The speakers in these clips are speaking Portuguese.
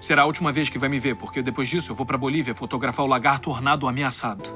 Será a última vez que vai me ver, porque depois disso eu vou pra Bolívia fotografar o lagar tornado ameaçado.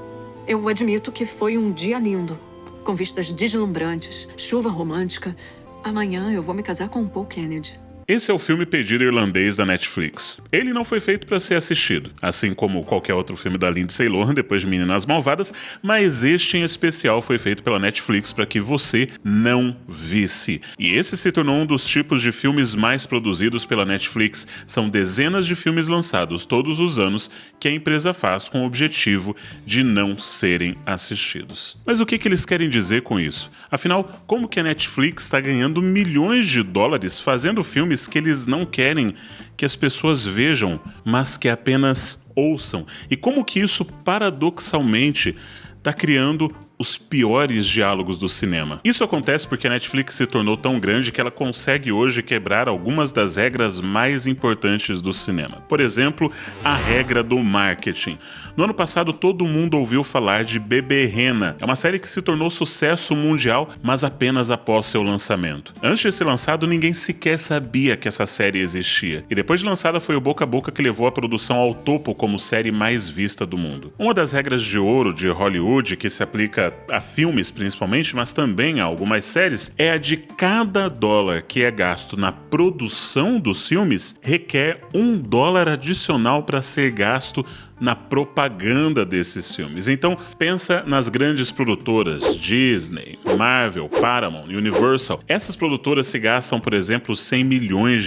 Eu admito que foi um dia lindo, com vistas deslumbrantes, chuva romântica. Amanhã eu vou me casar com Paul Kennedy. Esse é o filme pedido irlandês da Netflix. Ele não foi feito para ser assistido, assim como qualquer outro filme da Lindsay Lohan depois de Meninas Malvadas, mas este em especial foi feito pela Netflix para que você não visse. E esse se tornou um dos tipos de filmes mais produzidos pela Netflix. São dezenas de filmes lançados todos os anos que a empresa faz com o objetivo de não serem assistidos. Mas o que eles querem dizer com isso? Afinal, como que a Netflix está ganhando milhões de dólares fazendo filmes que eles não querem que as pessoas vejam, mas que apenas ouçam? E como que isso, paradoxalmente, está criando os piores diálogos do cinema? Isso acontece porque a Netflix se tornou tão grande que ela consegue hoje quebrar algumas das regras mais importantes do cinema. Por exemplo, a regra do marketing. No ano passado, todo mundo ouviu falar de Beberrena. É uma série que se tornou sucesso mundial, mas apenas após seu lançamento. Antes de ser lançado, ninguém sequer sabia que essa série existia. E depois de lançada, foi o boca a boca que levou a produção ao topo como série mais vista do mundo. Uma das regras de ouro de Hollywood, que se aplica a filmes principalmente, mas também a algumas séries, é a de cada dólar que é gasto na produção dos filmes requer $1 adicional para ser gasto na propaganda desses filmes. Então, pensa nas grandes produtoras Disney, Marvel, Paramount, Universal. Essas produtoras se gastam, por exemplo, $100 milhões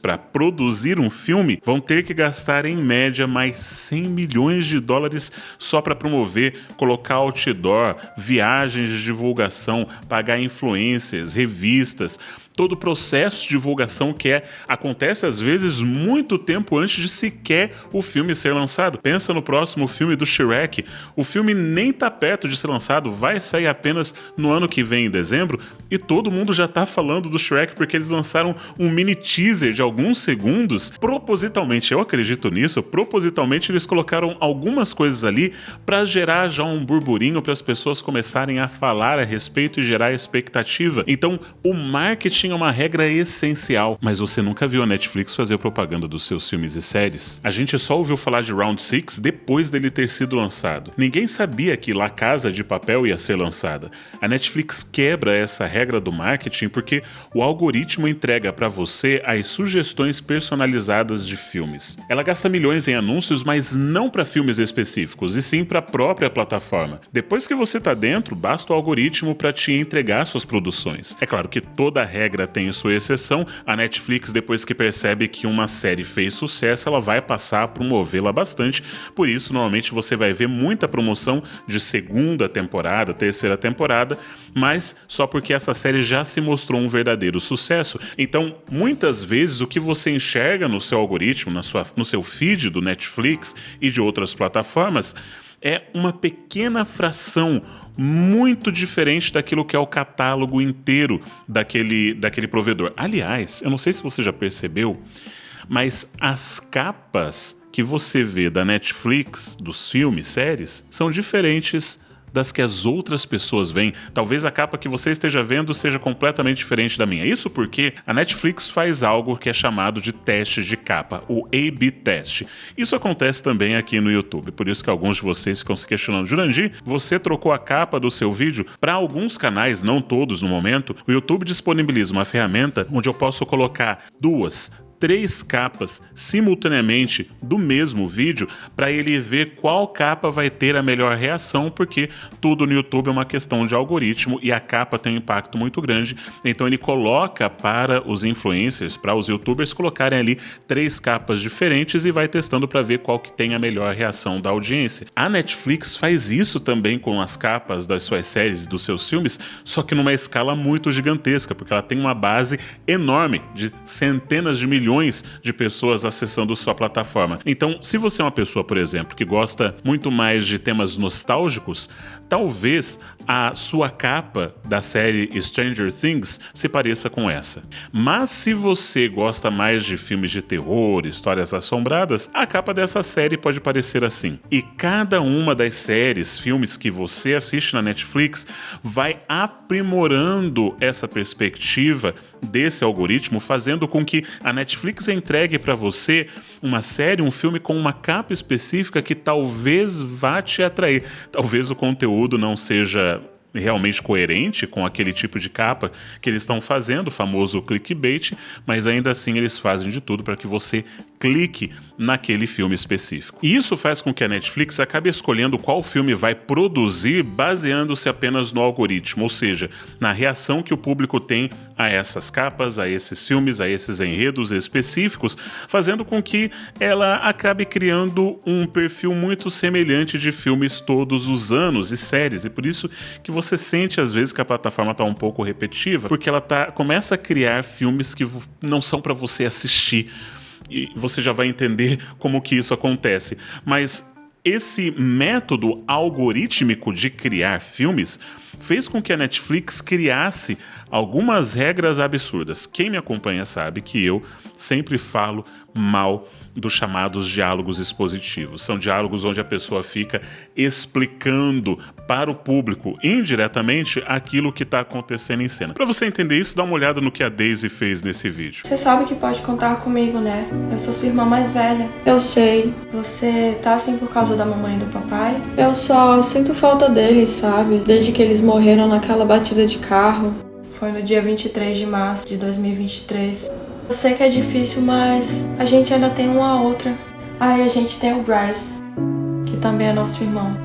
para produzir um filme, vão ter que gastar em média mais $100 milhões só para promover, colocar outdoor, viagens de divulgação, pagar influencers, revistas. Todo o processo de divulgação acontece às vezes muito tempo antes de sequer o filme ser lançado. Pensa no próximo filme do Shrek. O filme nem tá perto de ser lançado, vai sair apenas no ano que vem, em dezembro, e todo mundo já tá falando do Shrek porque eles lançaram um mini teaser de alguns segundos. Propositalmente, eu acredito nisso, propositalmente eles colocaram algumas coisas ali para gerar já um burburinho para as pessoas começarem a falar a respeito e gerar expectativa. Então, o marketing é uma regra essencial, mas você nunca viu a Netflix fazer propaganda dos seus filmes e séries? A gente só ouviu falar de Round 6 depois dele ter sido lançado. Ninguém sabia que La Casa de Papel ia ser lançada. A Netflix quebra essa regra do marketing porque o algoritmo entrega para você as sugestões personalizadas de filmes. Ela gasta milhões em anúncios, mas não para filmes específicos, e sim para a própria plataforma. Depois que você tá dentro, basta o algoritmo para te entregar suas produções. É claro que toda regra tem sua exceção. A Netflix, depois que percebe que uma série fez sucesso, ela vai passar a promovê-la bastante. Por isso, normalmente você vai ver muita promoção de segunda temporada, terceira temporada, mas só porque essa série já se mostrou um verdadeiro sucesso. Então, muitas vezes, o que você enxerga no seu algoritmo, no seu feed do Netflix e de outras plataformas, é uma pequena fração muito diferente daquilo que é o catálogo inteiro daquele provedor. Aliás, eu não sei se você já percebeu, mas as capas que você vê da Netflix, dos filmes, séries, são diferentes das que as outras pessoas veem. Talvez a capa que você esteja vendo seja completamente diferente da minha. Isso porque a Netflix faz algo que é chamado de teste de capa, o A/B Test. Isso acontece também aqui no YouTube, por isso que alguns de vocês ficam se questionando: Jurandir, você trocou a capa do seu vídeo? Para alguns canais, não todos no momento, o YouTube disponibiliza uma ferramenta onde eu posso colocar 3 capas simultaneamente do mesmo vídeo para ele ver qual capa vai ter a melhor reação, porque tudo no YouTube é uma questão de algoritmo e a capa tem um impacto muito grande. Então ele coloca para os influencers, para os youtubers colocarem ali 3 capas diferentes e vai testando para ver qual que tem a melhor reação da audiência. A Netflix faz isso também com as capas das suas séries e dos seus filmes, só que numa escala muito gigantesca, porque ela tem uma base enorme de centenas de milhões de pessoas acessando sua plataforma. Então, se você é uma pessoa, por exemplo, que gosta muito mais de temas nostálgicos, talvez a sua capa da série Stranger Things se pareça com essa. Mas se você gosta mais de filmes de terror, histórias assombradas, a capa dessa série pode parecer assim. E cada uma das séries, filmes que você assiste na Netflix vai aprimorando essa perspectiva desse algoritmo, fazendo com que a Netflix entregue para você uma série, um filme com uma capa específica que talvez vá te atrair. Talvez o conteúdo não seja realmente coerente com aquele tipo de capa que eles estão fazendo, o famoso clickbait, mas ainda assim eles fazem de tudo para que você clique naquele filme específico. E isso faz com que a Netflix acabe escolhendo qual filme vai produzir baseando-se apenas no algoritmo, ou seja, na reação que o público tem a essas capas, a esses filmes, a esses enredos específicos, fazendo com que ela acabe criando um perfil muito semelhante de filmes todos os anos e séries, e por isso que você sente às vezes que a plataforma está um pouco repetitiva, porque ela começa a criar filmes que não são para você assistir. E você já vai entender como que isso acontece. Mas esse método algorítmico de criar filmes fez com que a Netflix criasse algumas regras absurdas. Quem me acompanha sabe que eu sempre falo mal dos chamados diálogos expositivos. São diálogos onde a pessoa fica explicando para o público, indiretamente, aquilo que está acontecendo em cena. Para você entender isso, dá uma olhada no que a Daisy fez nesse vídeo. Você sabe que pode contar comigo, né? Eu sou sua irmã mais velha. Eu sei. Você tá assim por causa da mamãe e do papai? Eu só sinto falta deles, sabe? Desde que eles morreram naquela batida de carro. Foi no dia 23 de março de 2023. Eu sei que é difícil, mas a gente ainda tem uma a outra. Ah, e a gente tem o Bryce, que também é nosso irmão.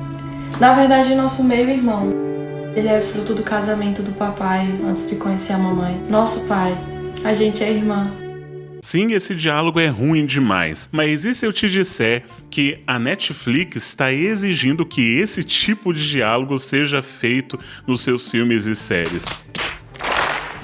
Na verdade, nosso meio-irmão. Ele é fruto do casamento do papai antes de conhecer a mamãe. Nosso pai. A gente é irmã. Sim, esse diálogo é ruim demais. Mas e se eu te disser que a Netflix está exigindo que esse tipo de diálogo seja feito nos seus filmes e séries?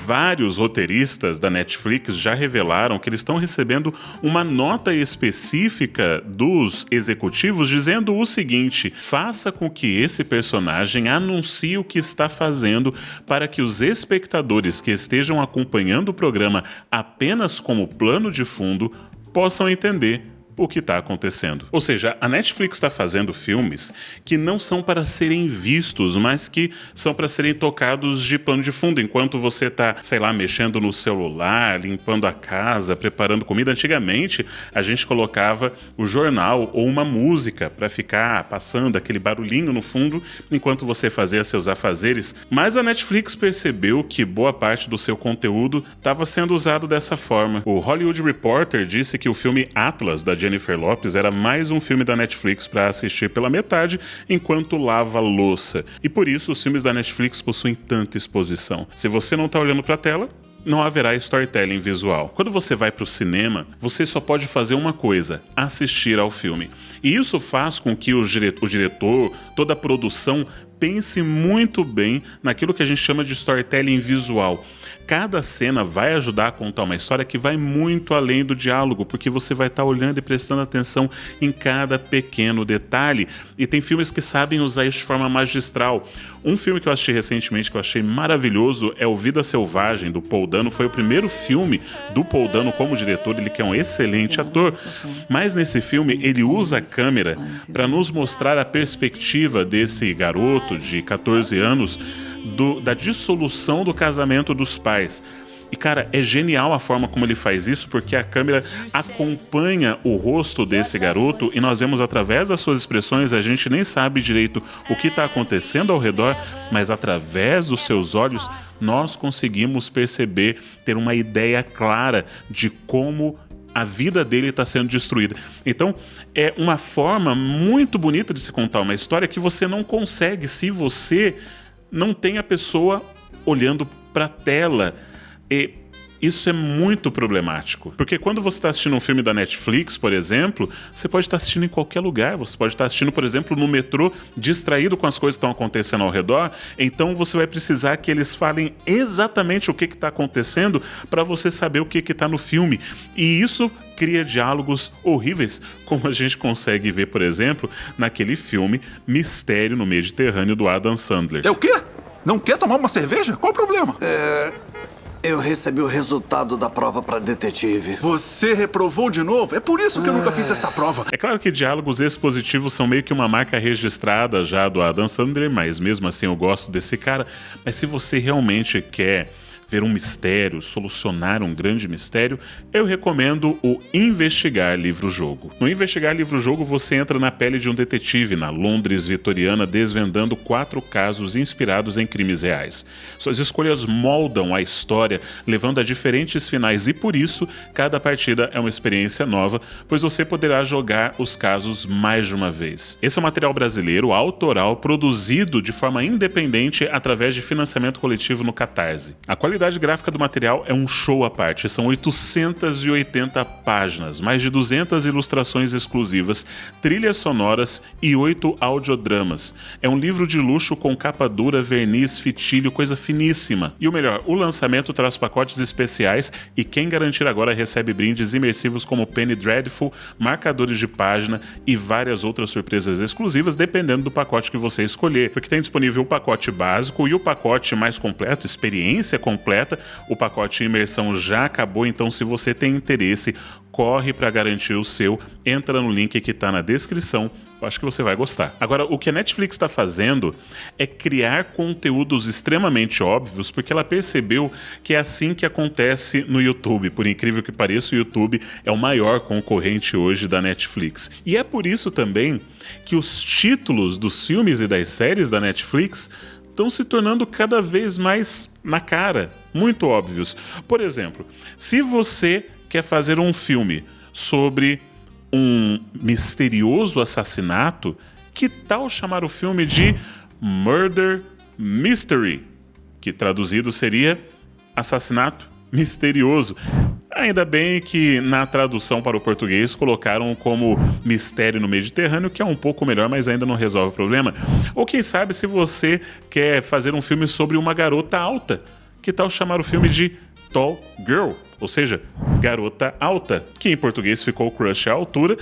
Vários roteiristas da Netflix já revelaram que eles estão recebendo uma nota específica dos executivos dizendo o seguinte: faça com que esse personagem anuncie o que está fazendo para que os espectadores que estejam acompanhando o programa apenas como plano de fundo possam entender o que está acontecendo. Ou seja, a Netflix está fazendo filmes que não são para serem vistos, mas que são para serem tocados de plano de fundo, enquanto você está, sei lá, mexendo no celular, limpando a casa, preparando comida. Antigamente, a gente colocava o jornal ou uma música para ficar passando aquele barulhinho no fundo enquanto você fazia seus afazeres, mas a Netflix percebeu que boa parte do seu conteúdo estava sendo usado dessa forma. O Hollywood Reporter disse que o filme Atlas, da Jennifer Lopez, era mais um filme da Netflix para assistir pela metade enquanto lava louça. E por isso os filmes da Netflix possuem tanta exposição. Se você não está olhando para a tela, não haverá storytelling visual. Quando você vai para o cinema, você só pode fazer uma coisa: assistir ao filme. E isso faz com que o diretor, toda a produção, pense muito bem naquilo que a gente chama de storytelling visual. Cada cena vai ajudar a contar uma história que vai muito além do diálogo, porque você vai estar olhando e prestando atenção em cada pequeno detalhe. E tem filmes que sabem usar isso de forma magistral. Um filme que eu assisti recentemente, que eu achei maravilhoso, é o Vida Selvagem, do Paul Dano. Foi o primeiro filme do Paul Dano como diretor, ele que é um excelente ator. Mas nesse filme, ele usa a câmera para nos mostrar a perspectiva desse garoto de 14 anos, da dissolução do casamento dos pais. E, cara, é genial a forma como ele faz isso, porque a câmera acompanha o rosto desse garoto e nós vemos através das suas expressões, a gente nem sabe direito o que está acontecendo ao redor, mas através dos seus olhos nós conseguimos perceber, ter uma ideia clara de como a vida dele está sendo destruída. Então, é uma forma muito bonita de se contar uma história que você não consegue se você não tem a pessoa olhando para a tela. E isso é muito problemático, porque quando você está assistindo um filme da Netflix, por exemplo, você pode estar assistindo em qualquer lugar. Você pode estar assistindo, por exemplo, no metrô, distraído com as coisas que estão acontecendo ao redor. Então você vai precisar que eles falem exatamente o que está acontecendo para você saber o que está no filme. E isso cria diálogos horríveis, como a gente consegue ver, por exemplo, naquele filme Mistério no Mediterrâneo, do Adam Sandler. É o quê? Não quer tomar uma cerveja? Qual o problema? Eu recebi o resultado da prova para detetive. Você reprovou de novo? É por isso que eu nunca fiz essa prova. É claro que diálogos expositivos são meio que uma marca registrada já do Adam Sandler, mas mesmo assim eu gosto desse cara. Mas se você realmente quer ver um mistério, solucionar um grande mistério, eu recomendo o Investigar Livro-Jogo. No Investigar Livro-Jogo você entra na pele de um detetive na Londres vitoriana desvendando 4 casos inspirados em crimes reais. Suas escolhas moldam a história, levando a diferentes finais e por isso cada partida é uma experiência nova, pois você poderá jogar os casos mais de uma vez. Esse é um material brasileiro, autoral, produzido de forma independente através de financiamento coletivo no Catarse. A qualidade gráfica do material é um show à parte, são 880 páginas, mais de 200 ilustrações exclusivas, trilhas sonoras e 8 audiodramas. É um livro de luxo com capa dura, verniz, fitilho, coisa finíssima. E o melhor, o lançamento traz pacotes especiais e quem garantir agora recebe brindes imersivos como Penny Dreadful, marcadores de página e várias outras surpresas exclusivas, dependendo do pacote que você escolher, porque tem disponível o pacote básico e o pacote mais completo, experiência completa. O pacote imersão já acabou, então se você tem interesse, corre para garantir o seu, entra no link que está na descrição. Eu acho que você vai gostar. Agora, o que a Netflix está fazendo é criar conteúdos extremamente óbvios, porque ela percebeu que é assim que acontece no YouTube. Por incrível que pareça, o YouTube é o maior concorrente hoje da Netflix. E é por isso também que os títulos dos filmes e das séries da Netflix estão se tornando cada vez mais na cara, muito óbvios. Por exemplo, se você quer fazer um filme sobre um misterioso assassinato, que tal chamar o filme de Murder Mystery, que traduzido seria Assassinato Misterioso. Ainda bem que na tradução para o português colocaram como Mistério no Mediterrâneo, que é um pouco melhor, mas ainda não resolve o problema. Ou quem sabe se você quer fazer um filme sobre uma garota alta, que tal chamar o filme de Tall Girl, ou seja, Garota Alta, que em português ficou Crush à Altura,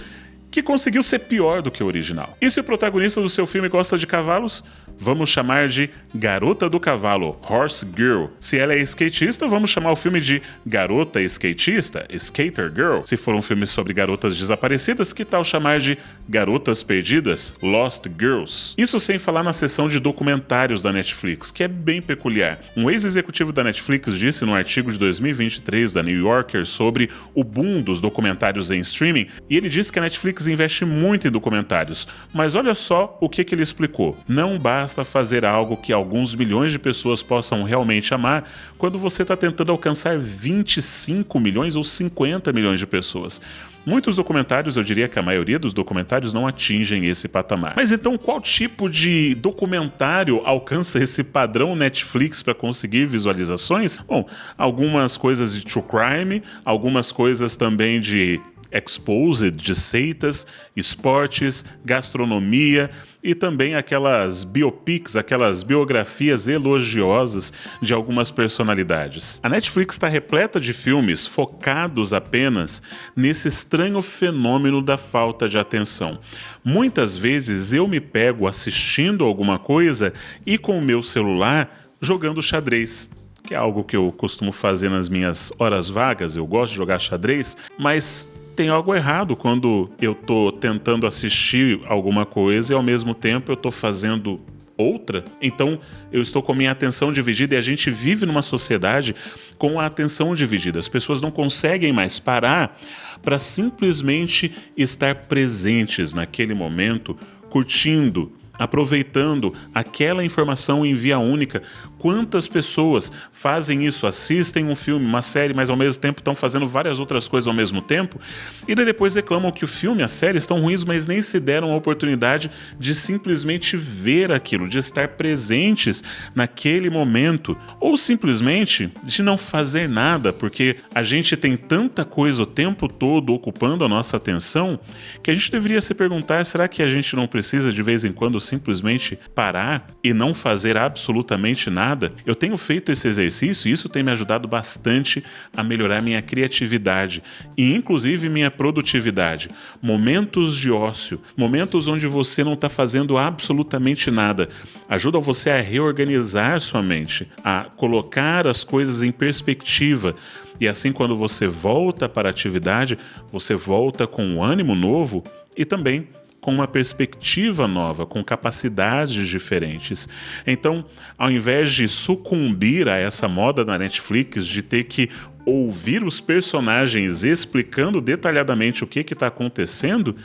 que conseguiu ser pior do que o original. E se o protagonista do seu filme gosta de cavalos, vamos chamar de Garota do Cavalo, Horse Girl. Se ela é skatista, vamos chamar o filme de Garota Skatista, Skater Girl. Se for um filme sobre garotas desaparecidas, que tal chamar de Garotas Perdidas, Lost Girls? Isso sem falar na seção de documentários da Netflix, que é bem peculiar. Um ex-executivo da Netflix disse no artigo de 2023 da New Yorker sobre o boom dos documentários em streaming, e ele disse que a Netflix investe muito em documentários, mas olha só o que ele explicou. Não basta fazer algo que alguns milhões de pessoas possam realmente amar quando você está tentando alcançar 25 milhões ou 50 milhões de pessoas. Muitos documentários, eu diria que a maioria dos documentários não atingem esse patamar. Mas então qual tipo de documentário alcança esse padrão Netflix para conseguir visualizações? Bom, algumas coisas de true crime, algumas coisas também de exposed, de seitas, esportes, gastronomia e também aquelas biopics, aquelas biografias elogiosas de algumas personalidades. A Netflix está repleta de filmes focados apenas nesse estranho fenômeno da falta de atenção. Muitas vezes eu me pego assistindo alguma coisa e com o meu celular jogando xadrez, que é algo que eu costumo fazer nas minhas horas vagas. Eu gosto de jogar xadrez, mas tem algo errado quando eu tô tentando assistir alguma coisa e ao mesmo tempo eu tô fazendo outra. Então eu estou com a minha atenção dividida e a gente vive numa sociedade com a atenção dividida. As pessoas não conseguem mais parar para simplesmente estar presentes naquele momento, curtindo, aproveitando aquela informação em via única. Quantas pessoas fazem isso? Assistem um filme, uma série, mas ao mesmo tempo estão fazendo várias outras coisas ao mesmo tempo e daí depois reclamam que o filme, a série estão ruins, mas nem se deram a oportunidade de simplesmente ver aquilo, de estar presentes naquele momento, ou simplesmente de não fazer nada, porque a gente tem tanta coisa o tempo todo ocupando a nossa atenção que a gente deveria se perguntar, será que a gente não precisa de vez em quando simplesmente parar e não fazer absolutamente nada? Eu tenho feito esse exercício e isso tem me ajudado bastante a melhorar minha criatividade e inclusive minha produtividade. Momentos de ócio, momentos onde você não está fazendo absolutamente nada, ajudam você a reorganizar sua mente, a colocar as coisas em perspectiva. E assim, quando você volta para a atividade, você volta com um ânimo novo e também com uma perspectiva nova, com capacidades diferentes. Então, ao invés de sucumbir a essa moda na Netflix de ter que ouvir os personagens explicando detalhadamente o que está acontecendo,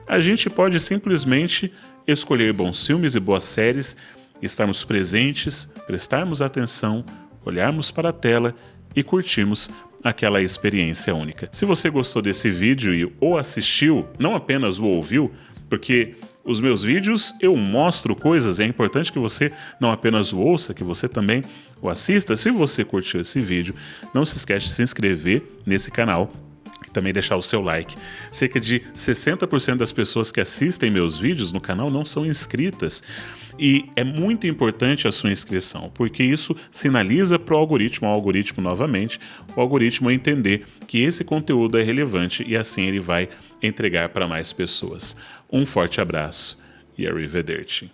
a gente pode simplesmente escolher bons filmes e boas séries, estarmos presentes, prestarmos atenção, olharmos para a tela e curtirmos aquela experiência única. Se você gostou desse vídeo e o assistiu, não apenas o ouviu, porque os meus vídeos eu mostro coisas, é importante que você não apenas o ouça, que você também o assista. Se você curtiu esse vídeo, não se esquece de se inscrever nesse canal e também deixar o seu like. Cerca de 60% das pessoas que assistem meus vídeos no canal não são inscritas. E é muito importante a sua inscrição, porque isso sinaliza para o algoritmo novamente, o algoritmo entender que esse conteúdo é relevante e assim ele vai entregar para mais pessoas. Um forte abraço e arrivederci.